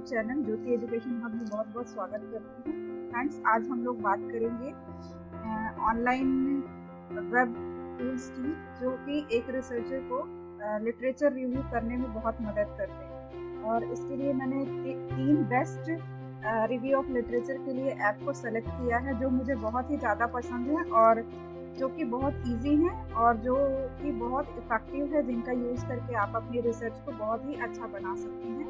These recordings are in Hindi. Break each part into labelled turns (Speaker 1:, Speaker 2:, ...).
Speaker 1: यूट्यूब चैनल ज्योति एजुकेशन हब में बहुत बहुत स्वागत करती हूँ। फ्रेंड्स, आज हम लोग बात करेंगे ऑनलाइन वेब टूल्स की, जो कि एक रिसर्चर को लिटरेचर रिव्यू करने में बहुत मदद करते हैं। और इसके लिए मैंने 3 बेस्ट रिव्यू ऑफ लिटरेचर के लिए ऐप को सेलेक्ट किया है, जो मुझे बहुत ही ज़्यादा पसंद है और जो कि बहुत इजी है और जो कि बहुत इफेक्टिव है, जिनका यूज़ करके आप अपनी रिसर्च को बहुत ही अच्छा बना सकते हैं।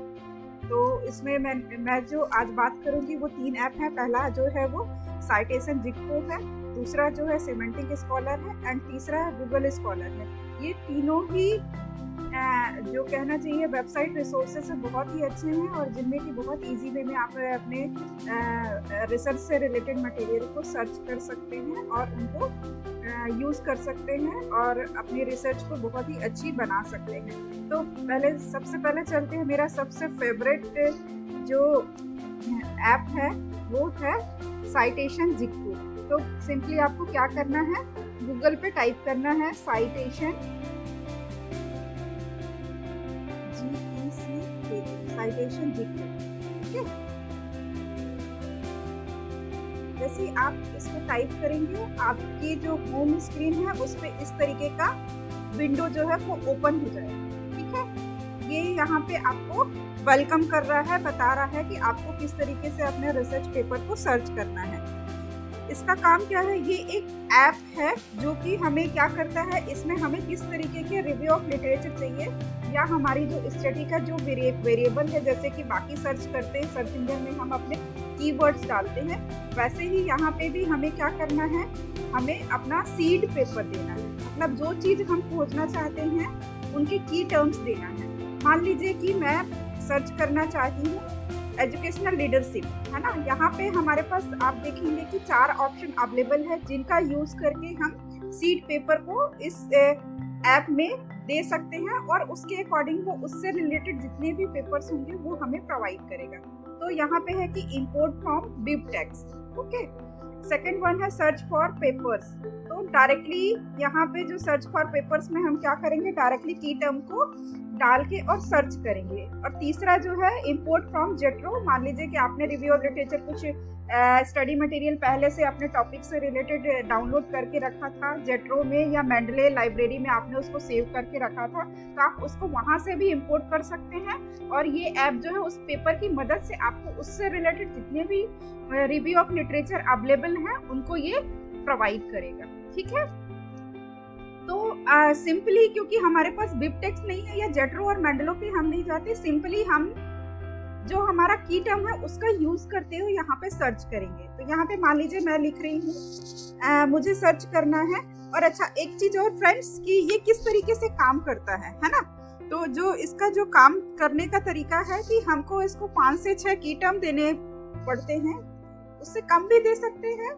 Speaker 1: तो इसमें मैं जो आज बात करूंगी वो 3 ऐप हैं। पहला जो है वो साइटेशन जिक्को है, दूसरा जो है सिमेंटिक स्कॉलर है एंड तीसरा है गूगल स्कॉलर है। ये तीनों ही जो कहना चाहिए वेबसाइट रिसोर्सेज से बहुत ही अच्छे हैं और जिनमें कि बहुत इजी वे में आप अपने रिसर्च से रिलेटेड मटेरियल को सर्च कर सकते हैं और उनको यूज़ कर सकते हैं और अपनी रिसर्च को बहुत ही अच्छी बना सकते हैं। तो सबसे पहले चलते हैं, मेरा सबसे फेवरेट जो ऐप है वो है साइटेशन जिक्को। तो सिंपली आपको क्या करना है, गूगल पे टाइप करना है साइटेशन जिक्को। ठीक है, जैसे आप इसको टाइप करेंगे आपकी जो होम स्क्रीन है उस पे इस तरीके का विंडो जो है वो ओपन हो जाएगा। ठीक है, ये यहाँ पे आपको वेलकम कर रहा है, बता रहा है कि आपको किस तरीके से अपने रिसर्च पेपर को सर्च करना है। इसका काम क्या है, ये एक ऐप है जो कि हमें क्या करता है, इसमें हमें किस तरीके के रिव्यू ऑफ लिटरेचर चाहिए या हमारी जो स्टडी का जो वेरिएबल है, जैसे कि बाकी सर्च करते हैं सर्च इंजन में हम अपने कीवर्ड्स डालते हैं, वैसे ही यहाँ पे भी हमें क्या करना है, हमें अपना सीड पेपर देना है। मतलब जो चीज़ हम खोजना चाहते हैं उनके की टर्म्स देना है। मान लीजिए कि मैं सर्च करना चाहती हूँ एजुकेशनल लीडरशिप, है ना। यहाँ पे हमारे पास आप देखेंगे कि 4 ऑप्शन अवेलेबल है, जिनका यूज करके हम सीड पेपर को इस ऐप में दे सकते हैं और उसके अकॉर्डिंग वो उससे रिलेटेड जितने भी पेपर्स होंगे वो हमें प्रोवाइड करेगा। तो यहाँ पे है कि import from BibTeX. Okay, second one है सर्च फॉर पेपर्स। तो डायरेक्टली यहाँ पे जो सर्च फॉर पेपर्स में हम क्या करेंगे, डायरेक्टली की टर्म को डाल के और सर्च करेंगे। और तीसरा जो है इंपोर्ट फ्रॉम जेट्रो। मान लीजिए कि आपने रिव्यू ऑफ लिटरेचर कुछ स्टडी मटेरियल पहले से अपने टॉपिक से रिलेटेड डाउनलोड करके रखा था जेट्रो में या मेंडले लाइब्रेरी में, आपने उसको सेव करके रखा था, तो आप उसको वहां से भी इंपोर्ट कर सकते हैं। और ये ऐप जो है उस पेपर की मदद से आपको उससे रिलेटेड जितने भी रिव्यू ऑफ लिटरेचर अवेलेबल हैं उनको ये प्रोवाइड करेगा। ठीक है, तो सिंपली क्योंकि हमारे पास बिबटेक्स नहीं है या जेट्रो और मेंडलो पे हम नहीं जाते, सिंपली हम जो हमारा की टर्म है उसका यूज करते हुए यहाँ पे सर्च करेंगे। तो यहाँ पे मान लीजिए मैं लिख रही हूँ मुझे सर्च करना है। और अच्छा, एक चीज और फ्रेंड्स, कि ये किस तरीके से काम करता है ना। तो जो इसका जो काम करने का तरीका है कि हमको इसको 5 से 6 की टर्म देने पड़ते हैं, उससे कम भी दे सकते हैं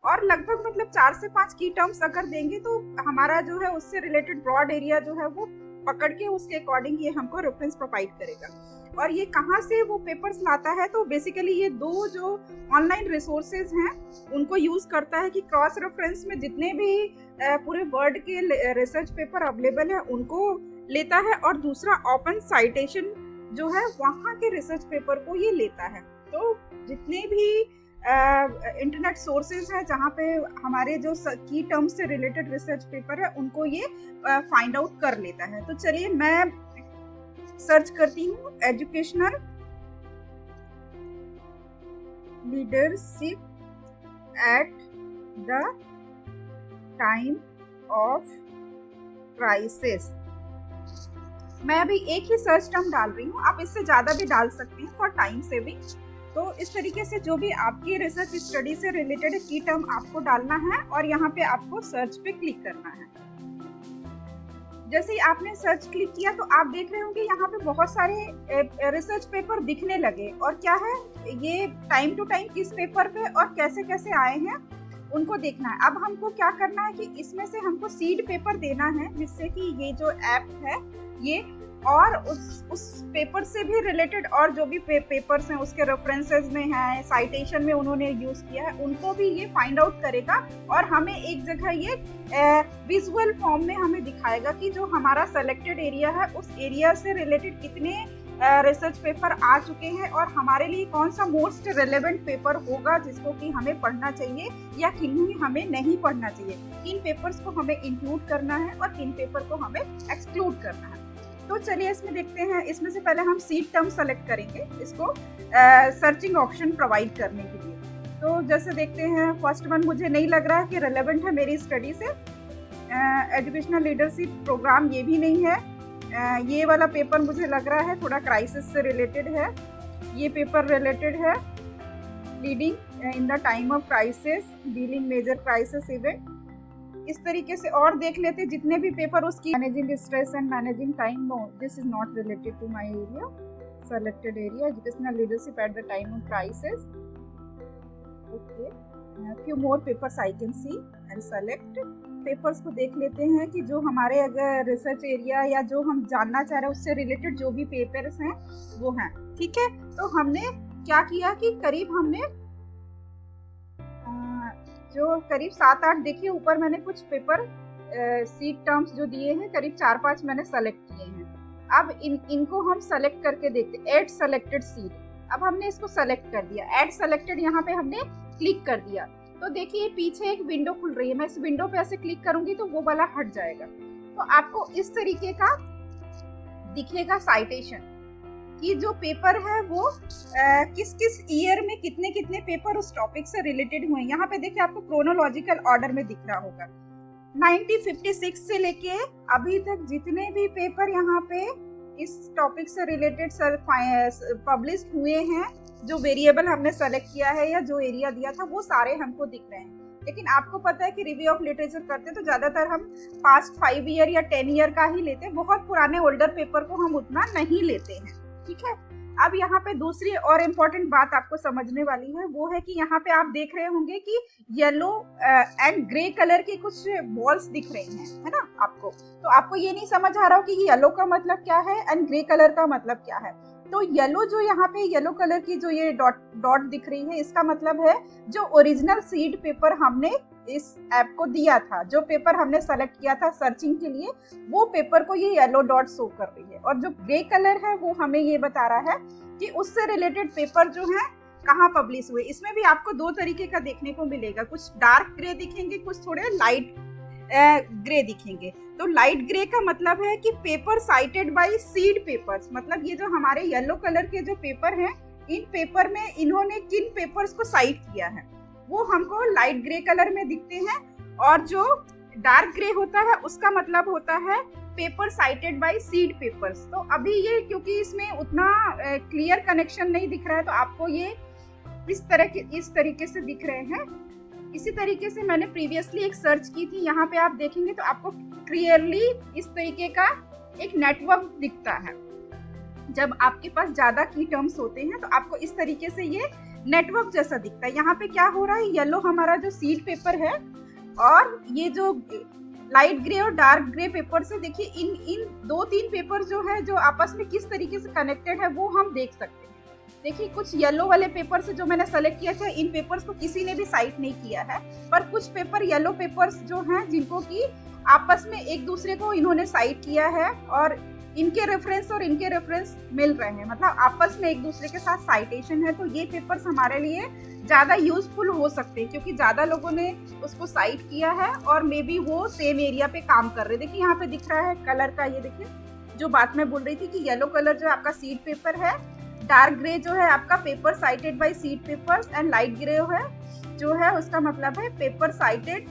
Speaker 1: और लगभग मतलब 4 से 5 की टर्म्स अगर देंगे तो हमारा जो है उससे रिलेटेड ब्रॉड एरिया जो है वो पकड़ के उसके अकॉर्डिंग ये हमको रेफरेंस प्रोवाइड करेगा। और ये कहाँ से वो पेपर्स लाता है, तो बेसिकली ये 2 जो ऑनलाइन रिसोर्सेज हैं उनको यूज करता है कि क्रॉस रेफरेंस में जितने भी पूरे वर्ल्ड के रिसर्च पेपर अवेलेबल है उनको लेता है, और दूसरा ओपन साइटेशन जो है वहाँ के रिसर्च पेपर को ये लेता है। तो जितने भी इंटरनेट सोर्सेज है जहाँ पे हमारे जो की टर्म्स से रिलेटेड रिसर्च पेपर है उनको ये फाइंड आउट कर लेता है। तो चलिए मैं सर्च करती हूँ educational leadership at the time of crisis. मैं अभी एक ही सर्च टर्म डाल रही हूँ, आप इससे ज्यादा भी डाल सकते हैं फॉर टाइम सेविंग। तो इस तरीके से जो भी आपकी रिसर्च स्टडी से रिलेटेड की टर्म आपको डालना है और यहाँ पे आपको सर्च पे क्लिक करना है। जैसे ही आपने सर्च क्लिक किया तो आप देख रहे होंगे यहाँ पे बहुत सारे रिसर्च पेपर दिखने लगे, और क्या है, ये टाइम टू टाइम किस पेपर पे और कैसे कैसे आए हैं उनको देखना है। अब हमको क्या करना है कि इसमें से हमको सीड पेपर देना है, जिससे कि ये जो ऐप है ये और उस पेपर से भी रिलेटेड और जो भी पेपर्स हैं उसके रेफरेंसेस में है, साइटेशन में उन्होंने यूज किया है, उनको भी ये फाइंड आउट करेगा और हमें एक जगह ये विजुअल फॉर्म में हमें दिखाएगा कि जो हमारा सेलेक्टेड एरिया है उस एरिया से रिलेटेड कितने रिसर्च पेपर आ चुके हैं और हमारे लिए कौन सा मोस्ट रिलेवेंट पेपर होगा जिसको कि हमें पढ़ना चाहिए या किन्हीं हमें नहीं पढ़ना चाहिए, किन पेपर्स को हमें इंक्लूड करना है और किन पेपर को हमें एक्सक्लूड करना है। तो चलिए इसमें देखते हैं। इसमें से पहले हम सीड टर्म सेलेक्ट करेंगे इसको सर्चिंग ऑप्शन प्रोवाइड करने के लिए। तो जैसे देखते हैं, फर्स्ट वन मुझे नहीं लग रहा है कि रिलेवेंट है मेरी स्टडी से। एजुकेशनल लीडरशिप प्रोग्राम ये भी नहीं है। ये वाला पेपर मुझे लग रहा है थोड़ा क्राइसिस से रिलेटेड है। ये पेपर रिलेटेड है leading in the time of crisis, dealing major crisis event. इस तरीके से और देख लेते जितने भी पेपर उसकी, managing stress and managing time, no this is not related to my area, selected area, educational leadership at the time of crisis. Okay, few more papers I can see and select। Papers को देख लेते हैं कि जो हमारे अगर रिसर्च एरिया या जो हम जानना चाह रहे हैं उससे रिलेटेड जो भी पेपर्स हैं वो हैं। ठीक है, तो हमने क्या किया कि करीब हमने जो करीब 7-8 देखिए ऊपर मैंने कुछ पेपर सीड टर्म्स जो दिए हैं करीब 4-5 मैंने सेलेक्ट किए हैं। अब इनको हम सेलेक्ट करके देखते, ऐड सेलेक्टेड सीड। अब हमने इसको सेलेक्ट कर दिया, ऐड सेलेक्टेड, यहाँ पे हमने क्लिक कर दिया तो देखिए पीछे एक विंडो खुल रही है। मैं इस विंडो पे ऐसे क्लिक करूंगी तो वो वाला हट जाएगा। तो आपको इस तरीके का दिखेगा साइटेशन कि जो पेपर है वो किस किस ईयर में कितने कितने पेपर उस टॉपिक से रिलेटेड हुए। यहाँ पे देखिए आपको क्रोनोलॉजिकल ऑर्डर में दिख रहा होगा। 1956 से लेके अभी तक जितने भी पेपर यहाँ पे इस टॉपिक से रिलेटेड पब्लिश हुए हैं, जो वेरिएबल हमने सेलेक्ट किया है या जो एरिया दिया था वो सारे हमको दिख रहे हैं। लेकिन आपको पता है कि रिव्यू ऑफ लिटरेचर करते तो ज्यादातर हम पास्ट 5 ईयर या 10 ईयर का ही लेते हैं, बहुत पुराने ओल्डर पेपर को हम उतना नहीं लेते हैं। ठीक है, अब यहाँ पे दूसरी और इम्पोर्टेंट बात आपको समझने वाली है, वो है कि यहाँ पे आप देख रहे होंगे कि येलो एंड ग्रे कलर के कुछ बॉल्स दिख रही हैं, है ना आपको। तो आपको ये नहीं समझ आ रहा हो कि येलो का मतलब क्या है एंड ग्रे कलर का मतलब क्या है। तो येलो जो यहाँ पे येलो कलर की जो ये डॉट दिख रही है, इसका मतलब है जो ओरिजिनल सीड पेपर हमने इस ऐप को दिया था, जो पेपर हमने सेलेक्ट किया था सर्चिंग के लिए, वो पेपर को ये येलो डॉट शो कर रही है। और जो ग्रे कलर है वो हमें ये बता रहा है कि उससे रिलेटेड पेपर जो है कहाँ पब्लिश हुए। इसमें भी आपको 2 तरीके का देखने को मिलेगा, कुछ डार्क ग्रे दिखेंगे, कुछ थोड़े लाइट ग्रे दिखेंगे। तो लाइट ग्रे का मतलब है कि paper cited by seed papers, मतलब ये जो हमारे येलो कलर के जो पेपर हैं, इन पेपर में इन्होंने किन पेपर्स को साइट किया है वो हमको लाइट ग्रे कलर में दिखते हैं। और जो डार्क ग्रे होता है उसका मतलब होता है paper cited by seed papers. तो अभी ये क्योंकि इसमें उतना क्लियर कनेक्शन नहीं दिख रहा है तो आपको ये इस तरीके से दिख रहे हैं। इसी तरीके से मैंने प्रीवियसली एक सर्च की थी, यहाँ पे आप देखेंगे तो आपको क्लियरली इस तरीके का एक नेटवर्क दिखता है। जब आपके पास ज्यादा की टर्म्स होते हैं तो आपको इस तरीके से ये नेटवर्क जैसा दिखता है। यहाँ पे क्या हो रहा है, येलो हमारा जो सीड पेपर है और ये जो लाइट ग्रे और डार्क ग्रे पेपर से देखिए इन 2-3 पेपर जो है जो आपस में किस तरीके से कनेक्टेड है वो हम देख सकते हैं। देखिए कुछ येलो वाले पेपर से जो मैंने सेलेक्ट किया था, इन पेपर्स को किसी ने भी साइट नहीं किया है, पर कुछ पेपर येलो पेपर्स जो हैं जिनको कि आपस में एक दूसरे को इन्होंने साइट किया है और इनके रेफरेंस और इनके रेफरेंस मिल रहे हैं, मतलब आपस में एक दूसरे के साथ साइटेशन है। तो ये पेपर्स हमारे लिए ज्यादा यूजफुल हो सकते हैं क्योंकि ज्यादा लोगों ने उसको साइट किया है और मे बी वो सेम एरिया पे काम कर रहे हैं। देखिए यहाँ पे दिख रहा है कलर का, ये देखिए जो बात मैं बोल रही थी कि येलो कलर जो आपका सीड पेपर है, डार्क ग्रे जो है आपका paper cited by seed papers and light grey है जो है उसका मतलब है paper cited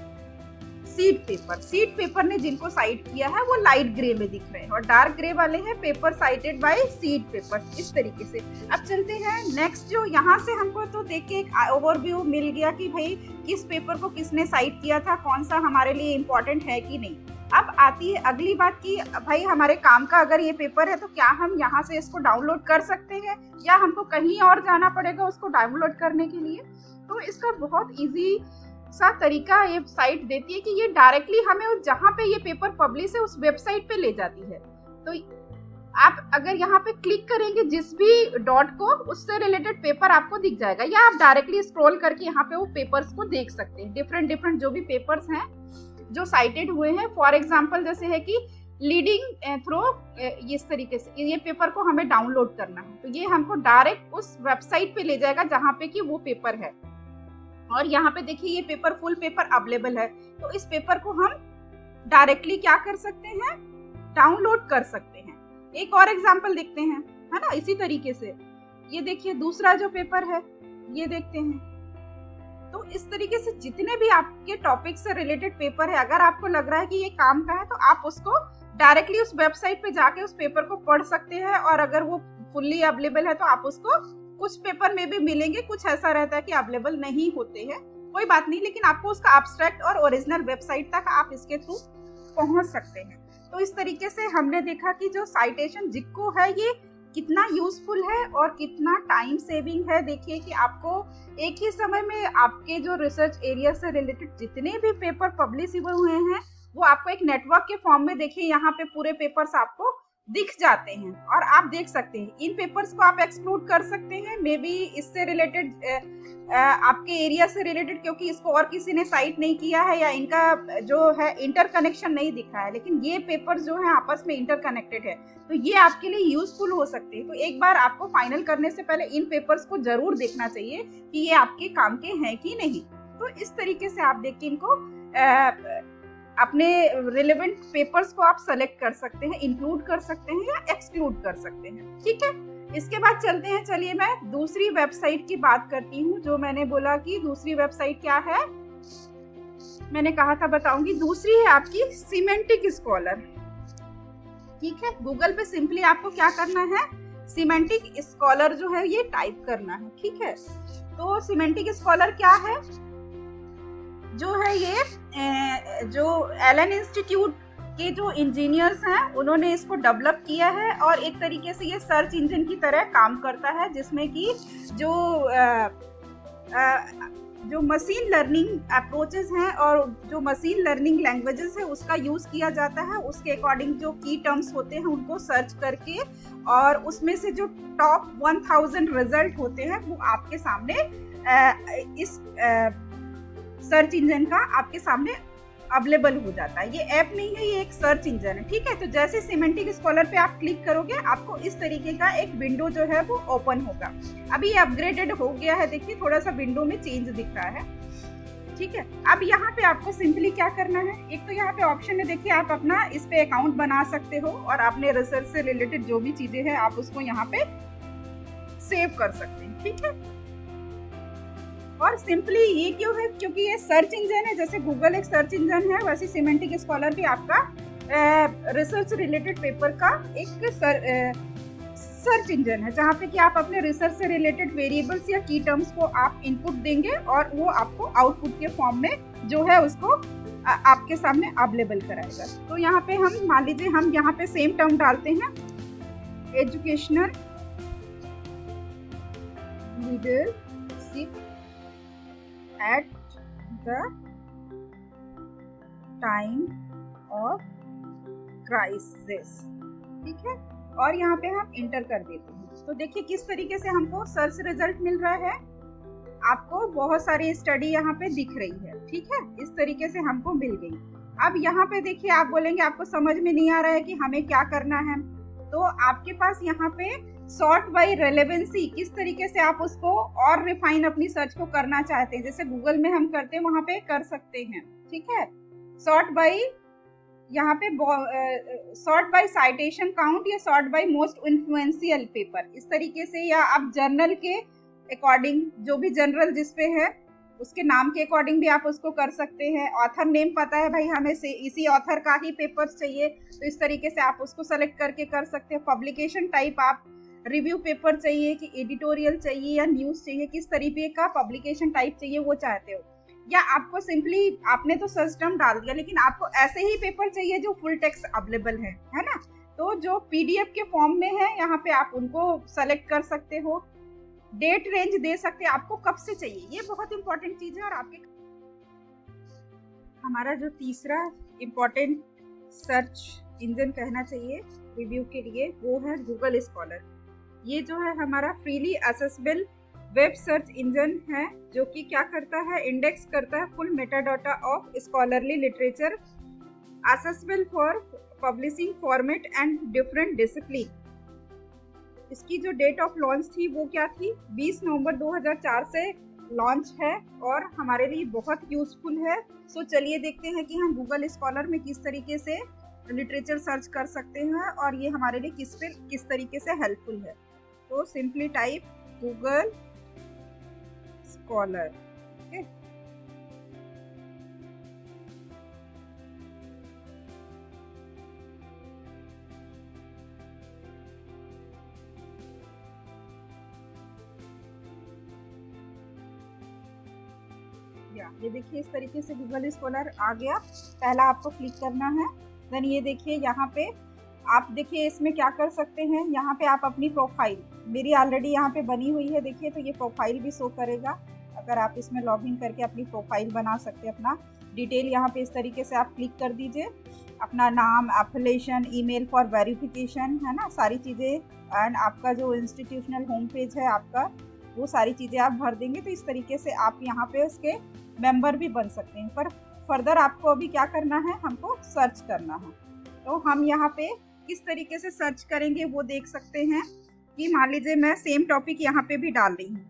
Speaker 1: seed paper. Seed paper ने जिनको साइट किया है वो लाइट ग्रे में दिख रहे हैं और डार्क ग्रे वाले हैं paper cited by seed paper. इस तरीके से अब चलते हैं नेक्स्ट। जो यहाँ से हमको तो देख के एक ओवरव्यू मिल गया कि भाई किस पेपर को किसने साइट किया था, कौन सा हमारे लिए इम्पोर्टेंट है कि नहीं। अब आती है अगली बात कि भाई हमारे काम का अगर ये पेपर है तो क्या हम यहाँ से इसको डाउनलोड कर सकते हैं या हमको कहीं और जाना पड़ेगा उसको डाउनलोड करने के लिए। तो इसका बहुत इजी सा तरीका ये साइट देती है कि ये डायरेक्टली हमें जहाँ पे ये पेपर पब्लिश है उस वेबसाइट पे ले जाती है। तो आप अगर यहाँ पे क्लिक करेंगे जिस भी डॉट को, उससे रिलेटेड पेपर आपको दिख जाएगा या आप डायरेक्टली स्क्रॉल करके यहाँ पे वो पेपर्स को देख सकते हैं। डिफरेंट जो भी पेपर्स हैं जो साइटेड हुए हैं। फॉर एग्जाम्पल जैसे है कि लीडिंग थ्रू इस तरीके से ये पेपर को हमें डाउनलोड करना है, तो ये हमको डायरेक्ट उस वेबसाइट पे ले जाएगा जहाँ पे कि वो पेपर है। और यहाँ पे देखिए ये पेपर फुल पेपर अवेलेबल है, तो इस पेपर को हम डायरेक्टली क्या कर सकते हैं, डाउनलोड कर सकते हैं। एक और एग्जांपल देखते हैं, है ना। इसी तरीके से ये देखिए दूसरा जो पेपर है ये देखते हैं। तो इस तरीके से जितने भी आपके टॉपिक से रिलेटेड पेपर है, अगर आपको लग रहा है कि ये काम का है तो आप उसको डायरेक्टली उस वेबसाइट पे जाके उस पेपर को पढ़ सकते हैं। और अगर वो फुल्ली अवेलेबल है तो आप उसको, कुछ पेपर में भी मिलेंगे, कुछ ऐसा रहता है कि अवेलेबल नहीं होते हैं, कोई बात नहीं, लेकिन आपको उसका एब्स्ट्रैक्ट और ओरिजिनल वेबसाइट तक आप इसके थ्रू पहुंच सकते हैं। तो इस तरीके से हमने देखा कि जो साइटेशन जिक्को है ये कितना यूजफुल है और कितना टाइम सेविंग है। देखिए कि आपको एक ही समय में आपके जो रिसर्च एरिया से रिलेटेड जितने भी पेपर पब्लिश हुए हैं वो आपको एक नेटवर्क के फॉर्म में, देखिए यहाँ पे पूरे पेपर्स आपको दिख जाते हैं और आप देख सकते हैं। इन पेपर्स को आप एक्सक्लूड कर सकते हैं, मे बी इससे रिलेटेड आपके एरिया से रिलेटेड, क्योंकि इसको और किसी ने साइट नहीं किया है या इनका जो है इंटरकनेक्शन नहीं दिख रहा है, लेकिन ये पेपर्स जो है आपस में इंटरकनेक्टेड है, तो ये आपके लिए यूजफुल हो सकते हैं। तो एक बार आपको फाइनल करने से पहले इन पेपर्स को जरूर देखना चाहिए कि ये आपके काम के हैं कि नहीं। तो इस तरीके से आप देख के इनको अपने रिलेवेंट पेपर्स को आप सेलेक्ट कर सकते हैं, इंक्लूड कर सकते हैं या एक्सक्लूड कर सकते हैं। ठीक है, इसके बाद चलते हैं, चलिए मैं दूसरी वेबसाइट की बात करती हूँ। जो मैंने बोला कि दूसरी वेबसाइट क्या है, मैंने कहा था बताऊंगी। दूसरी है आपकी सिमेंटिक स्कॉलर। ठीक है, गूगल पे सिंपली आपको क्या करना है, सिमेंटिक स्कॉलर जो है ये टाइप करना है। ठीक है, तो सिमेंटिक स्कॉलर क्या है, जो है ये जो एलन इंस्टीट्यूट के जो इंजीनियर्स हैं उन्होंने इसको डेवलप किया है और एक तरीके से ये सर्च इंजन की तरह काम करता है, जिसमें कि जो मशीन लर्निंग अप्रोचेस हैं और जो मशीन लर्निंग लैंग्वेजेस है उसका यूज किया जाता है। उसके अकॉर्डिंग जो की टर्म्स होते हैं उनको सर्च करके और उसमें से जो टॉप 1000 रिजल्ट होते हैं वो आपके सामने इस सर्च इंजन का आपके सामने अवेलेबल हो जाता है। ये ऐप नहीं है, ये एक सर्च इंजन है। ठीक है, तो जैसे सिमेंटिक स्कॉलर पे आप क्लिक करोगे आपको इस तरीके का एक विंडो जो है वो ओपन होगा। अभी ये अपग्रेडेड हो गया है, देखिए थोड़ा सा विंडो में चेंज दिख रहा है। ठीक है, अब यहाँ पे आपको सिंपली क्या करना है, एक तो यहाँ पे ऑप्शन है, देखिए आप अपना इस पे अकाउंट बना सकते हो और अपने रिसर्च से रिलेटेड जो भी चीजें हैं आप उसको यहाँ पे सेव कर सकते हैं। ठीक है, और सिंपली ये क्यों है, क्योंकि ये सर्च इंजन है। जैसे गूगल एक सर्च इंजन है, वैसे सिमेंटिक स्कॉलर भी आपका रिसर्च रिलेटेड पेपर का एक सर्च इंजन है, जहाँ पे कि आप अपने रिसर्च से रिलेटेड वेरिएबल्स या की टर्म्स को आप इनपुट देंगे और वो आपको आउटपुट के फॉर्म में जो है उसको आपके सामने अवेलेबल कराएगा। तो यहाँ पे हम मान लीजिए हम यहाँ पे सेम टर्म डालते हैं, educational leadership at the time of crisis। ठीक है, और यहाँ पे हम इंटर कर देते हैं। तो देखिए किस तरीके से हमको सर्च रिजल्ट मिल रहा है, आपको बहुत सारी स्टडी यहाँ पे दिख रही है। ठीक है, इस तरीके से हमको मिल गई। अब यहाँ पे देखिए आप बोलेंगे आपको समझ में नहीं आ रहा है कि हमें क्या करना है, तो आपके पास यहाँ पे सॉर्ट बाय रेलेवेंसी, किस तरीके से आप उसको और रिफाइन अपनी सर्च को करना चाहते हैं, जैसे गूगल में हम करते हैं वहां पे कर सकते हैं। ठीक है, सॉर्ट बाय, यहाँ पे सॉर्ट बाय साइटेशन काउंट या sort by most influential paper, इस तरीके से, या आप जर्नल के अकॉर्डिंग, जो भी जनरल जिसपे है उसके नाम के अकॉर्डिंग भी आप उसको कर सकते हैं। ऑथर नेम पता है भाई हमें से इसी ऑथर का ही पेपर्स चाहिए, तो इस तरीके से आप उसको सेलेक्ट करके कर सकते हैं। पब्लिकेशन टाइप, आप रिव्यू पेपर चाहिए कि एडिटोरियल चाहिए या न्यूज़ चाहिए, किस तरीके का पब्लिकेशन टाइप चाहिए वो चाहते हो, या आपको सिंपली आपने तो सर्च टर्म डाल दिया लेकिन आपको ऐसे ही पेपर चाहिए जो फुल टेक्स्ट अवेलेबल है ना, तो जो पीडीएफ के फॉर्म में है यहाँ पे आप उनको सेलेक्ट कर सकते हो। डेट रेंज दे सकते हैं, आपको कब से चाहिए, ये बहुत इंपॉर्टेंट चीज है। और आपके हमारा जो तीसरा इंपॉर्टेंट सर्च इंजन कहना चाहिए रिव्यू के लिए वो है गूगल स्कॉलर। ये जो है हमारा freely accessible web search engine है, जो कि क्या करता है, इंडेक्स करता है full metadata of scholarly literature accessible for publishing format and different discipline. इसकी जो डेट ऑफ लॉन्च थी वो क्या थी, 20 नवंबर 2004 से लॉन्च है और हमारे लिए बहुत यूजफुल है। सो चलिए देखते हैं कि हम गूगल स्कॉलर में किस तरीके से लिटरेचर सर्च कर सकते हैं और ये हमारे लिए किस तरीके से हेल्पफुल है। तो simply type Google scholar. Okay, ये देखिए इस तरीके से गूगल स्कॉलर आ गया। पहला आपको क्लिक करना है, देन ये देखिए यहाँ पे आप देखिए इसमें क्या कर सकते हैं, यहाँ पे आप अपनी प्रोफाइल, मेरी ऑलरेडी यहाँ पे बनी हुई है देखिए, तो ये प्रोफाइल भी शो करेगा। अगर आप इसमें लॉगिन करके अपनी प्रोफाइल बना सकते हैं, अपना डिटेल यहाँ पे इस तरीके से आप क्लिक कर दीजिए, अपना नाम, एफिलिएशन, ईमेल फॉर वेरिफिकेशन, है ना, सारी चीज़ें, एंड आपका जो इंस्टीट्यूशनल होम पेज है आपका, वो सारी चीज़ें आप भर देंगे। तो इस तरीके से आप यहाँ पे उसके मेंबर भी बन सकते हैं। पर फर्दर आपको अभी क्या करना है, हमको सर्च करना है। तो हम यहाँ पे किस तरीके से सर्च करेंगे वो देख सकते हैं कि मान लीजिए मैं सेम टॉपिक यहाँ पे भी डाल रही हूँ,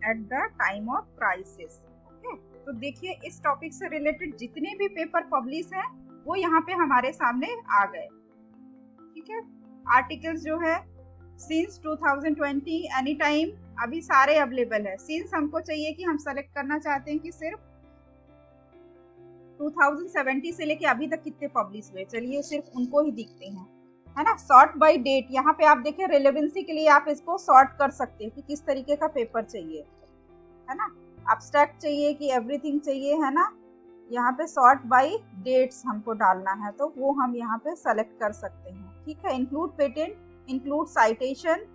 Speaker 1: eight the time of crisis. Okay, तो देखिए इस टॉपिक से रिलेटेड जितने भी पेपर पब्लिश हैं वो यहाँ पे हमारे सामने आ गए। ठीक है, आर्टिकल्स जो है सिंस 2020 एनी टाइम अभी सारे अवेलेबल है। सिंस हमको चाहिए कि हम सेलेक्ट करना चाहते हैं कि सिर्फ 2070 से लेके अभी तक कितने पब्लिश हुए, चलिए सिर्फ उनको ही दिखते हैं, है ना। सॉर्ट बाय डेट, यहाँ पे आप देखिए रिलेवेंसी के लिए आप इसको सॉर्ट कर सकते हैं कि किस तरीके का पेपर चाहिए, है ना, एब्स्ट्रैक्ट चाहिए कि एवरीथिंग चाहिए, है ना। यहाँ पे सॉर्ट बाय डेट्स हमको डालना है तो वो हम यहाँ पे सेलेक्ट कर सकते हैं। ठीक है, इंक्लूड पेटेंट, इंक्लूड साइटेशन,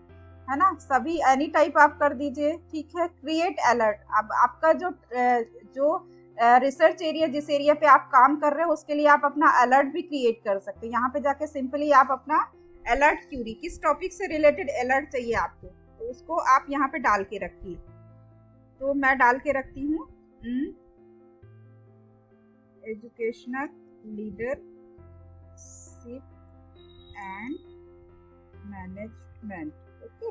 Speaker 1: है ना, सभी एनी टाइप आप कर दीजिए। ठीक है, क्रिएट अलर्ट, अब आपका जो रिसर्च एरिया, जिस एरिया पे आप काम कर रहे हो उसके लिए आप अपना अलर्ट भी क्रिएट कर सकते हैं। यहाँ पे जाके सिंपली आप अपना अलर्ट क्यूरी, किस टॉपिक से रिलेटेड अलर्ट चाहिए आपको, तो उसको आप यहाँ पे डाल के रखिए। तो मैं डाल के रखती हूँ educational leadership and management. Okay,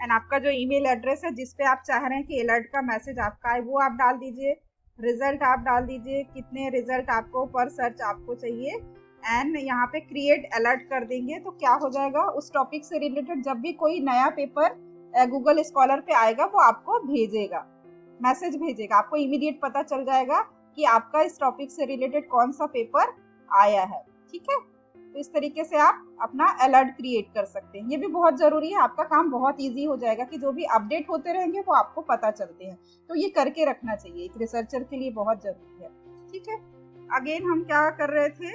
Speaker 1: and आपका जो ईमेल एड्रेस है जिस पे आप चाह रहे हैं कि अलर्ट का मैसेज आपका आए वो आप डाल दीजिए। रिजल्ट आप डाल दीजिए, कितने रिजल्ट आपको पर सर्च आपको चाहिए, एंड यहाँ पे क्रिएट अलर्ट कर देंगे तो क्या हो जाएगा, उस टॉपिक से रिलेटेड जब भी कोई नया पेपर गूगल स्कॉलर पे आएगा वो आपको भेजेगा, मैसेज भेजेगा, आपको इमीडिएट पता चल जाएगा कि आपका इस टॉपिक से रिलेटेड कौन सा पेपर आया है। ठीक है, तो इस तरीके से आप अपना अलर्ट क्रिएट कर सकते हैं। ये भी बहुत ज़रूरी है, आपका काम बहुत इजी हो जाएगा कि जो भी अपडेट होते रहेंगे वो आपको पता चलते हैं। तो ये करके रखना चाहिए, एक रिसर्चर के लिए बहुत ज़रूरी है। ठीक है, अगेन हम क्या कर रहे थे,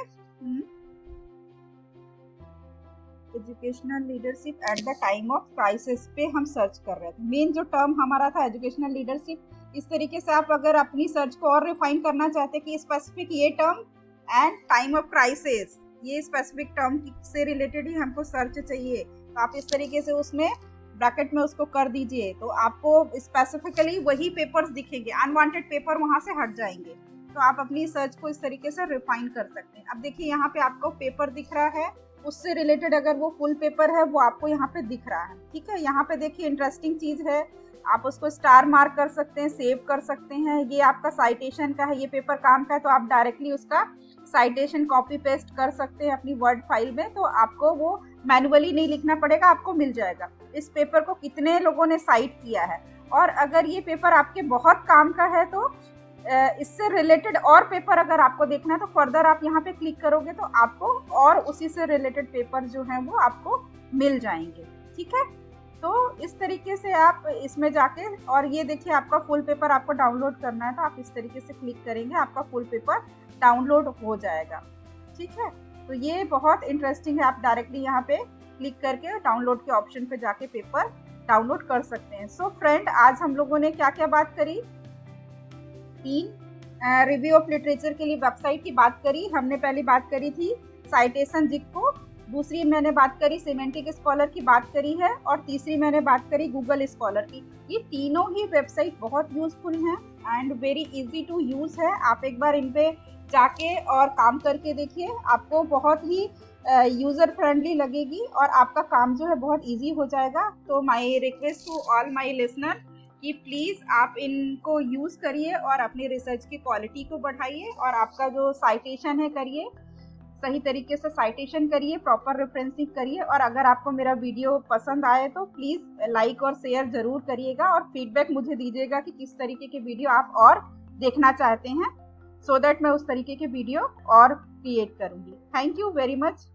Speaker 1: educational leadership at the time of crisis पे हम सर्च कर रहे थे। मेन जो टर्म हमारा था एजुकेशनल लीडरशिप। इस तरीके से आप अगर अपनी सर्च को और रिफाइन करना चाहते हैं कि स्पेसिफिक ये term and time of crisis, ये स्पेसिफिक टर्म से रिलेटेड ही हमको सर्च चाहिए, तो आप इस तरीके से उसमें ब्रैकेट में उसको कर दीजिए तो आपको स्पेसिफिकली वही पेपर्स दिखेंगे, अनवांटेड पेपर वहां से हट जाएंगे। तो आप अपनी सर्च को इस तरीके से रिफाइन कर सकते हैं। अब देखिए यहाँ पे आपको पेपर दिख रहा है, उससे रिलेटेड अगर वो फुल पेपर है वो आपको यहाँ पे दिख रहा है। ठीक है, यहाँ पे देखिए इंटरेस्टिंग चीज है, आप उसको स्टार मार्क कर सकते हैं, सेव कर सकते हैं। ये आपका साइटेशन का है, ये पेपर काम का है तो आप डायरेक्टली उसका साइटेशन कॉपी पेस्ट कर सकते हैं अपनी वर्ड फाइल में, तो आपको वो मैनुअली नहीं लिखना पड़ेगा, आपको मिल जाएगा इस पेपर को कितने लोगों ने साइट किया है। और अगर ये पेपर आपके बहुत काम का है तो इससे रिलेटेड और पेपर अगर आपको देखना है तो फर्दर आप यहाँ पे क्लिक करोगे तो आपको और उसी से रिलेटेड पेपर जो है वो आपको मिल जाएंगे। ठीक है, तो इस तरीके से आप इसमें जाके, और ये देखिए आपका फुल पेपर आपको डाउनलोड करना है तो आप इस तरीके से क्लिक करेंगे, आपका फुल पेपर डाउनलोड हो जाएगा। ठीक है, तो ये बहुत इंटरेस्टिंग है, आप डायरेक्टली यहाँ पे क्लिक करके डाउनलोड के ऑप्शन पे जाके पेपर डाउनलोड कर सकते हैं। सो फ्रेंड, आज हम लोगों ने क्या क्या बात करी, 3 रिव्यू ऑफ लिटरेचर के लिए वेबसाइट की बात करी। हमने पहली बात करी थी साइटेशन जिग को दूसरी मैंने बात करी सिमेंटिक स्कॉलर की बात करी है, और तीसरी मैंने बात करी गूगल स्कॉलर की। ये तीनों ही वेबसाइट बहुत यूजफुल हैं and very easy to use है। आप एक बार इन पे जाके और काम करके देखिए, आपको बहुत ही यूज़र फ्रेंडली लगेगी और आपका काम जो है बहुत इजी हो जाएगा। तो my request to all my listener कि प्लीज़ आप इनको यूज़ करिए और अपनी रिसर्च की क्वालिटी को बढ़ाइए, और आपका जो साइटेशन है करिए, सही तरीके से साइटेशन करिए, प्रॉपर रेफरेंसिंग करिए। और अगर आपको मेरा वीडियो पसंद आए तो प्लीज़ लाइक और शेयर ज़रूर करिएगा, और फीडबैक मुझे दीजिएगा कि किस तरीके के वीडियो आप और देखना चाहते हैं, सो दैट मैं उस तरीके के वीडियो और क्रिएट करूँगी। Thank you very much.